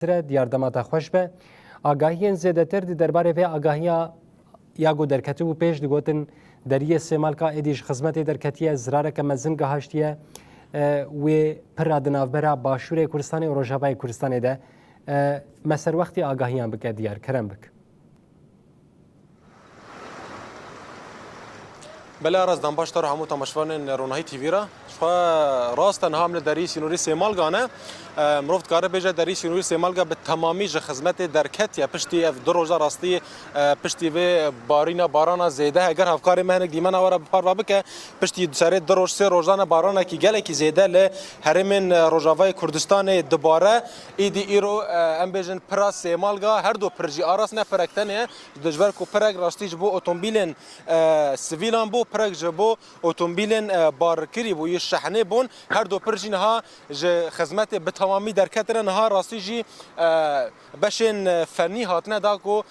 دیاردەماتە خۆش بە ئاگاهیان زێدەتر دەربارەی vê ئاگاهیya یاگۆ دەرکەتبوو پێش دەگوتن دەریە سێمالکا ئێدیش خزمەتê derketiye zirareke mezin gihiştiye wê pira di navbera Başûrê Kurdistanê û Rojavayê Kurdistanê de me serwextî agahiyan bike diyar kerem bik. بله رازدان باشتر همو تماشاگران رونایی تیوی را شما راست تنها من دری سینوری سیمالگانه مروفت کاره بیجه دری سینوری سیمالگا به تمامی ج خدمت درکت یا پشتی دو روزه راستی پشتی و بارینا بارانا زیده اگر هفکار مهنگ دیمن آوره بپار و بکه پشتی سر دو روز سه روزانه بارانا کی گله کی زیده ل هرمن روجاوای کردستان دوباره ایدی ایرو ام بیجن پراس سیمالگا هر دو پرجی آراس نه پرکتنه دجبر کو پرگ راستی جبو اتومبیلن سیویلان بو پرگ جبو اتومبیلن بارکری بو شحنه بون هر دو پرجین ها ج خدمت به تمامی درکتن ها راستی جی بشن فنی هاتنه دا کو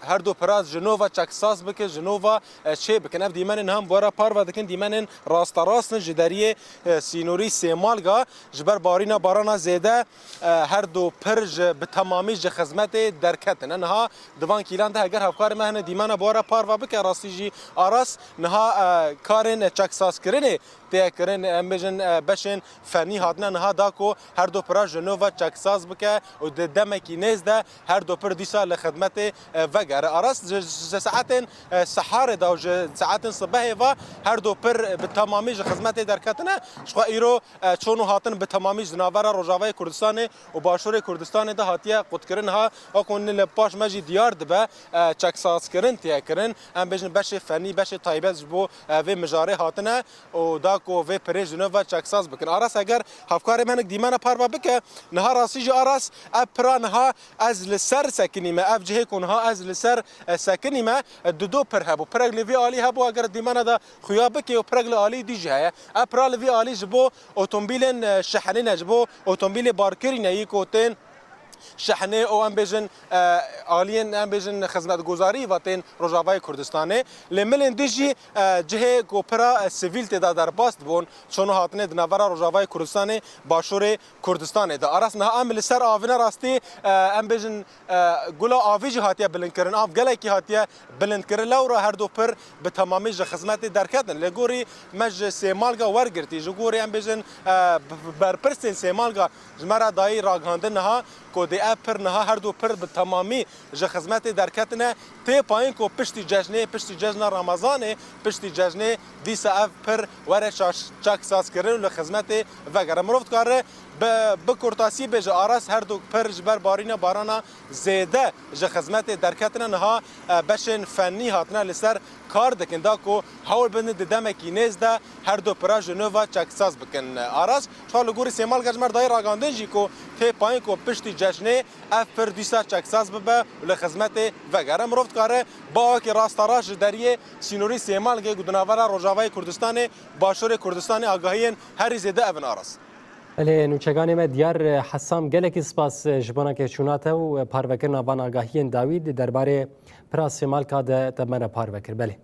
هر دو پراز جنوبا چکساس بکه جنوبا چه بکن اف دیمنن هم بورا پار و دکن دیمنن راست راست جدریه سینوری سیمالگا جبر بارینا بارانا زیده هر دو پرج به تمامی ج خدمت درکتن انها دوان کیلان ده اگر هفکار مهنه دیمن بورا پار و بکه راستی جی آراس نها کارن چکساس کرنه تکرن امبجن بشن فنی هاتنه نها داکو هر دو پراز جنوبا چکساس بکه و دمکی نزده هر دو پر دیسا لخدمت و أراس ساعات سحار دا و ساعات صباح و هر دو پر به تمامی خدمت درکتنه شخوا ایرو چونو هاتن به تمامی جناور روجاوای کردستان و باشور کردستان ده هاتیه قد کرن ها اكون لپاش مجی دیار دبه چکساس کرن تیا کرن ام بجن بش فنی بش طایبه بو و مجاره هاتنه و داکو و پرج جنوا چکساس بکن أراس اگر هفکار منک دیمانه پاروا بکه نها راسی جو أراس اپرانها از لسر سکنیمه اف جهه کنها از سر ساکنی ما دو پر هبو پرگ لوی عالی هبو اگر دیمانه دا خیابه که و پرگ عالی دیجه های اپرا لوی عالی جبو اتومبیل شحنه جبو اتومبیل بارکری نهی کوتن شحنه او ام بجن عالین ام بجن خدمتگزاری واتن روجاوای کردستانه لملن دیجی جه کوپرا سیویل تدا در باست بون چونو هاتنه دناورا روجاوای کردستانه باشور کردستانه دا اراس نه عمل سر آوینه راستی ام بجن گلا آویج هاتیه بلند کرن آف گله کی هاتیه بلند کرن لورا هر دو پر به تمامی ج خدمت درکتن لگوری مج سیمالگا ورگرتی جگوری ام بجن برپرسن سیمالگا جمرا دای راگاندن ها کو دی اپر نها هر دو پر به تمامی ج خدمت درکتنه تی پایین کو پشتی جشن رمضان پشتی جشن دیس اف پر ور چاک ساز کردن ل خدمت و گرم رفت کاره به کورتاسی به آراس هر دو پر جبر بارینا بارانا زیده ج خدمت درکتنه نها بشن فنی هاتنه لسر کار دکن دا کو حول بند دمکی نزده هر دو پراج نووا چکساز بکن آراس چال گوری سیمال گجمر دای راگاندن جی کو تی پایین کو پشتی جشنه اف پر دیسا چکساز ببه ل خدمت و گرم رفت کاره با که راستاراش دریه سینوری سیمال گه گدناورا روجاوای کردستان باشور کردستان آگاهین هر زیده اون آراس بله نوچگانی ما دیار حسام گلکی سپاس جبانا که چوناته و پاروکر نوان آگاهیان داوید درباره پراس سیمالکا ده تمنه پاروکر بله